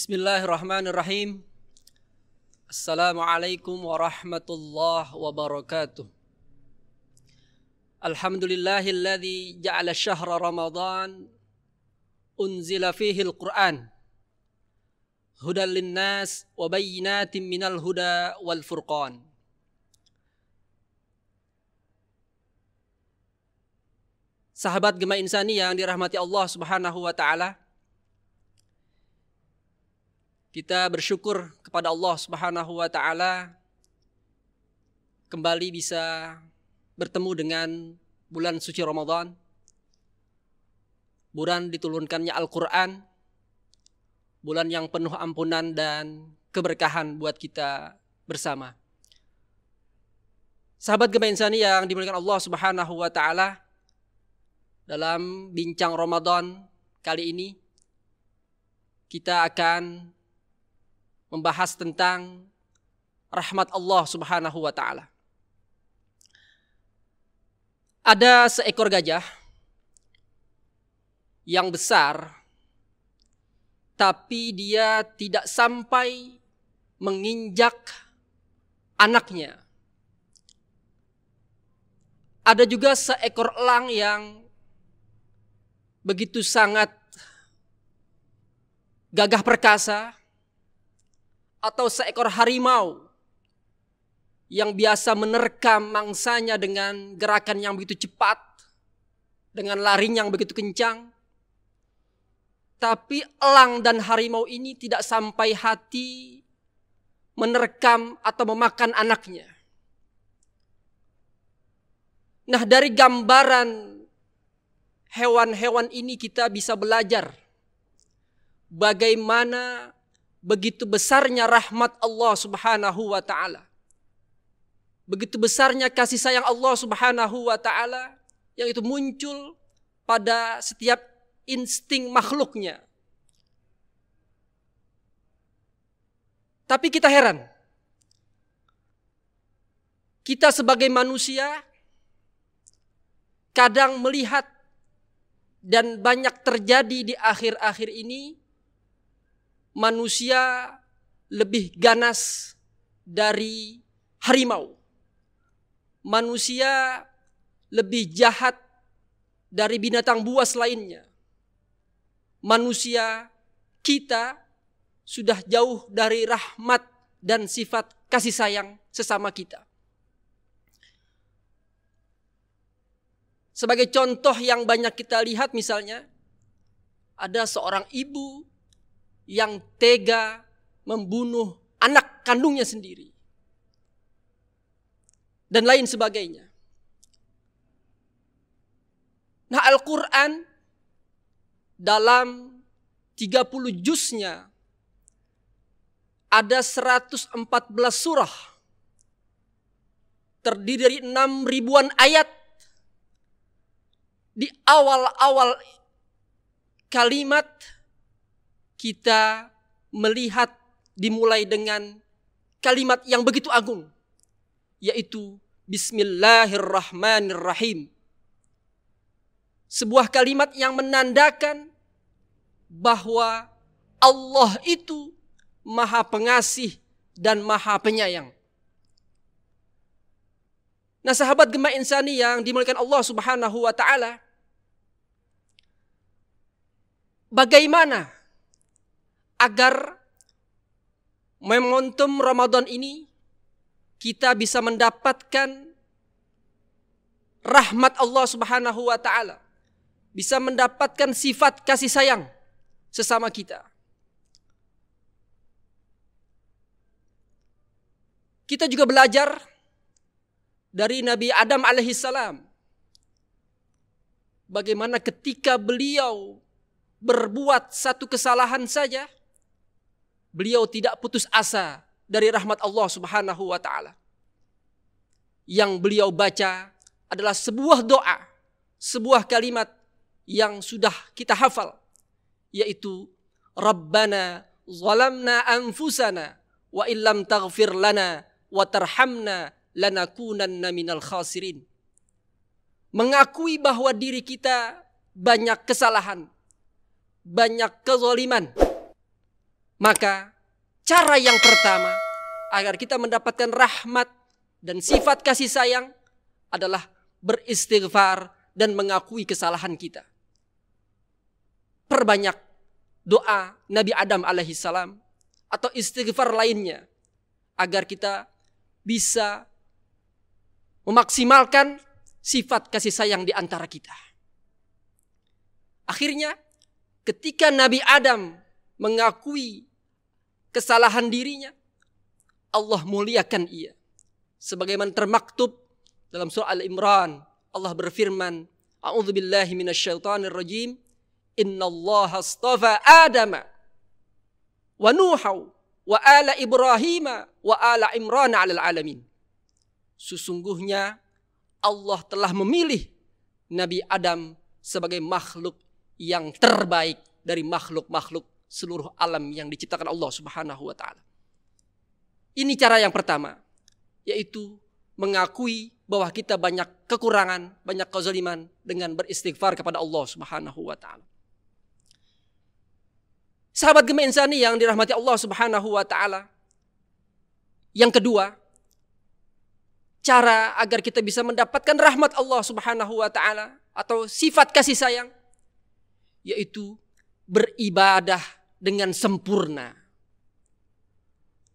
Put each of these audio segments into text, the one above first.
Bismillahirrahmanirrahim. Assalamualaikum warahmatullahi wabarakatuh. Alhamdulillahilladzi ja'ala syahra Ramadan unzila fihi al-Qur'an hudan linnas wa bayyinatin minal huda wal furqan. Sahabat Gema Insani yang dirahmati Allah Subhanahu wa taala, kita bersyukur kepada Allah Subhanahu wa taala kembali bisa bertemu dengan bulan suci Ramadan, bulan diturunkannya Al-Qur'an, bulan yang penuh ampunan dan keberkahan buat kita bersama. Sahabat Gema Insani yang dimuliakan Allah Subhanahu wa taala, dalam bincang Ramadan kali ini kita akan membahas tentang rahmat Allah Subhanahu wa taala. Ada seekor gajah yang besar, tapi dia tidak sampai menginjak anaknya. Ada juga seekor elang yang begitu sangat gagah perkasa, atau seekor harimau yang biasa menerkam mangsanya dengan gerakan yang begitu cepat, dengan lari yang begitu kencang. Tapi elang dan harimau ini tidak sampai hati menerkam atau memakan anaknya. Nah, dari gambaran hewan-hewan ini kita bisa belajar bagaimana begitu besarnya rahmat Allah Subhanahu wa taala. Begitu besarnya kasih sayang Allah Subhanahu wa taala yang itu muncul pada setiap insting makhluknya. Tapi kita heran. Kita sebagai manusia kadang melihat, dan banyak terjadi di akhir-akhir ini, manusia lebih ganas dari harimau. Manusia lebih jahat dari binatang buas lainnya. Manusia kita sudah jauh dari rahmat dan sifat kasih sayang sesama kita. Sebagai contoh yang banyak kita lihat, misalnya ada seorang ibu yang tega membunuh anak kandungnya sendiri, dan lain sebagainya. Nah, Al-Quran dalam 30 juznya ada 114 surah, terdiri dari 6 ribuan ayat. Di awal-awal kalimat kita melihat dimulai dengan kalimat yang begitu agung, yaitu Bismillahirrahmanirrahim. Sebuah kalimat yang menandakan bahwa Allah itu Maha Pengasih dan Maha Penyayang. Nah, sahabat Gema Insani yang dimuliakan Allah Subhanahu wa taala, bagaimana agar momentum Ramadan ini kita bisa mendapatkan rahmat Allah Subhanahu wa taala, bisa mendapatkan sifat kasih sayang sesama kita. Kita juga belajar dari Nabi Adam alaihissalam, bagaimana ketika beliau berbuat satu kesalahan saja, beliau tidak putus asa dari rahmat Allah Subhanahu wa taala. Yang beliau baca adalah sebuah doa, sebuah kalimat yang sudah kita hafal, yaitu Rabbana zalamna anfusana wa illam taghfir lana wa tarhamna lanakunanna minal khasirin. Mengakui bahwa diri kita banyak kesalahan, banyak kezaliman, Maka cara yang pertama agar kita mendapatkan rahmat dan sifat kasih sayang adalah beristighfar dan mengakui kesalahan kita. Perbanyak doa Nabi Adam alaihissalam atau istighfar lainnya agar kita bisa memaksimalkan sifat kasih sayang di antara kita. Akhirnya ketika Nabi Adam mengakui kesalahan dirinya, Allah muliakan ia. Sebagaimana termaktub dalam surah Al-Imran, Allah berfirman, A'udzubillahi minasyaitonirrajim, Innallaha astafa Adama wa Nuha wa ala Ibrahim wa ala Imran 'alal alamin. Sesungguhnya Allah telah memilih Nabi Adam sebagai makhluk yang terbaik dari makhluk-makhluk seluruh alam yang diciptakan Allah Subhanahu wa taala. Ini cara yang pertama, yaitu mengakui bahwa kita banyak kekurangan, banyak kezaliman dengan beristighfar kepada Allah Subhanahu wa taala. Sahabat Gema Insani yang dirahmati Allah Subhanahu wa taala. Yang kedua, cara agar kita bisa mendapatkan rahmat Allah Subhanahu wa taala atau sifat kasih sayang, yaitu beribadah dengan sempurna.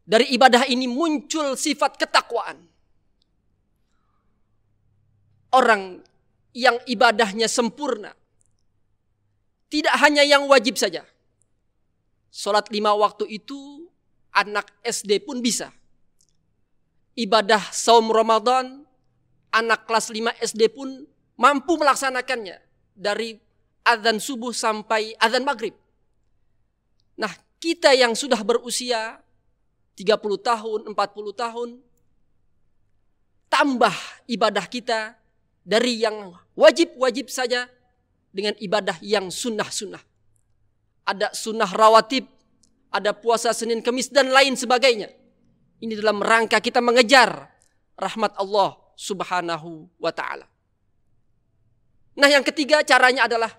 Dari ibadah ini muncul sifat ketakwaan. Orang yang ibadahnya sempurna, tidak hanya yang wajib saja. Sholat 5 waktu itu anak SD pun bisa. Ibadah saum Ramadan, anak kelas 5 SD pun mampu melaksanakannya. Dari azan subuh sampai azan maghrib. Nah, kita yang sudah berusia 30 tahun, 40 tahun, tambah ibadah kita dari yang wajib-wajib saja dengan ibadah yang sunnah-sunnah. Ada sunnah rawatib, ada puasa Senin Kamis dan lain sebagainya. Ini dalam rangka kita mengejar rahmat Allah Subhanahu wa taala. Nah, yang ketiga caranya adalah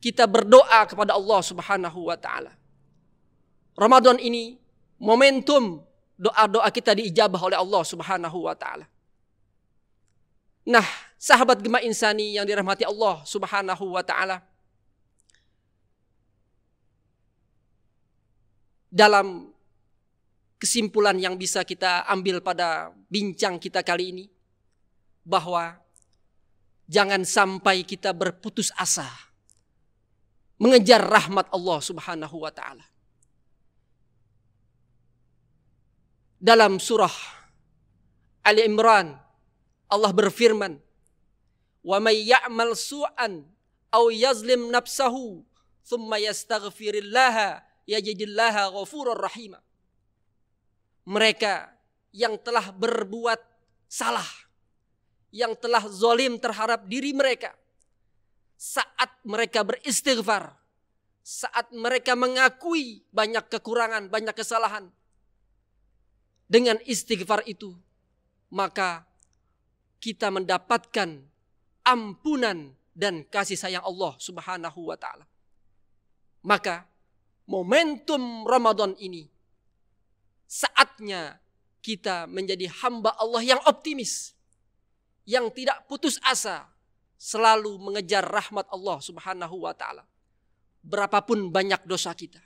kita berdoa kepada Allah Subhanahu wa taala. Ramadan ini momentum doa-doa kita diijabah oleh Allah Subhanahu wa taala. Nah, sahabat Gema Insani yang dirahmati Allah Subhanahu wa taala, dalam kesimpulan yang bisa kita ambil pada bincang kita kali ini, bahwa jangan sampai kita berputus asa mengejar rahmat Allah Subhanahu wa taala. Dalam surah Ali Imran, Allah berfirman, "Wa may ya'mal su'an aw yazlim nafsahu thumma yastaghfirillaha yajidillaha ghafurur rahim." Mereka yang telah berbuat salah, yang telah zalim terhadap diri mereka, saat mereka beristighfar, saat mereka mengakui banyak kekurangan, banyak kesalahan, dengan istighfar itu, maka kita mendapatkan ampunan dan kasih sayang Allah Subhanahu wa taala. Maka momentum Ramadan ini saatnya kita menjadi hamba Allah yang optimis, yang tidak putus asa, selalu mengejar rahmat Allah Subhanahu wa taala. Berapapun banyak dosa kita,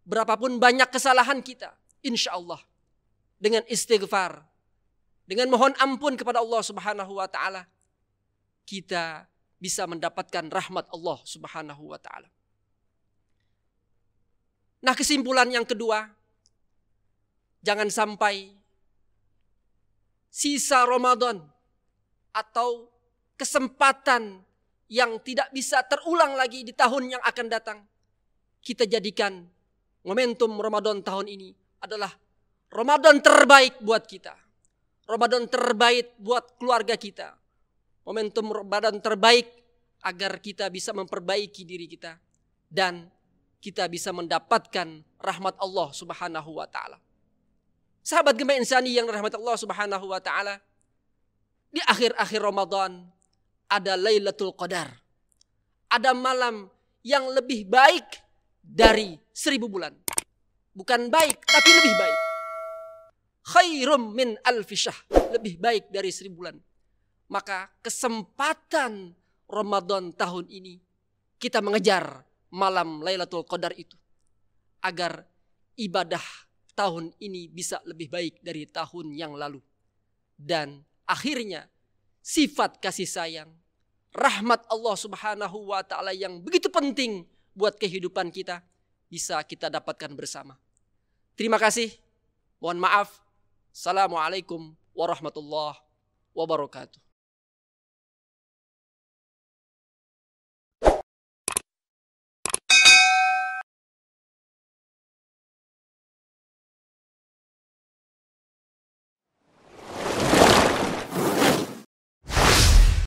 berapapun banyak kesalahan kita, insya Allah dengan istighfar, dengan mohon ampun kepada Allah Subhanahu wa taala, kita bisa mendapatkan rahmat Allah Subhanahu wa taala. Nah, kesimpulan yang kedua, jangan sampai sisa Ramadan atau kesempatan yang tidak bisa terulang lagi di tahun yang akan datang, kita jadikan momentum Ramadan tahun ini adalah Ramadan terbaik buat kita. Ramadan terbaik buat keluarga kita. Momentum Ramadan terbaik agar kita bisa memperbaiki diri kita dan kita bisa mendapatkan rahmat Allah Subhanahu wa taala. Sahabat Gema Insani yang dirahmati Allah Subhanahu wa taala, di akhir-akhir Ramadan ada Lailatul Qadar. Ada malam yang lebih baik dari 1000 bulan. Bukan baik, tapi lebih baik. Khairum min alfi syahr, lebih baik dari 1000 bulan. Maka kesempatan Ramadan tahun ini kita mengejar malam Lailatul Qadar itu agar ibadah tahun ini bisa lebih baik dari tahun yang lalu. Dan akhirnya sifat kasih sayang, rahmat Allah Subhanahu wa taala yang begitu penting buat kehidupan kita bisa kita dapatkan bersama. Terima kasih. Mohon maaf. Assalamualaikum warahmatullahi wabarakatuh.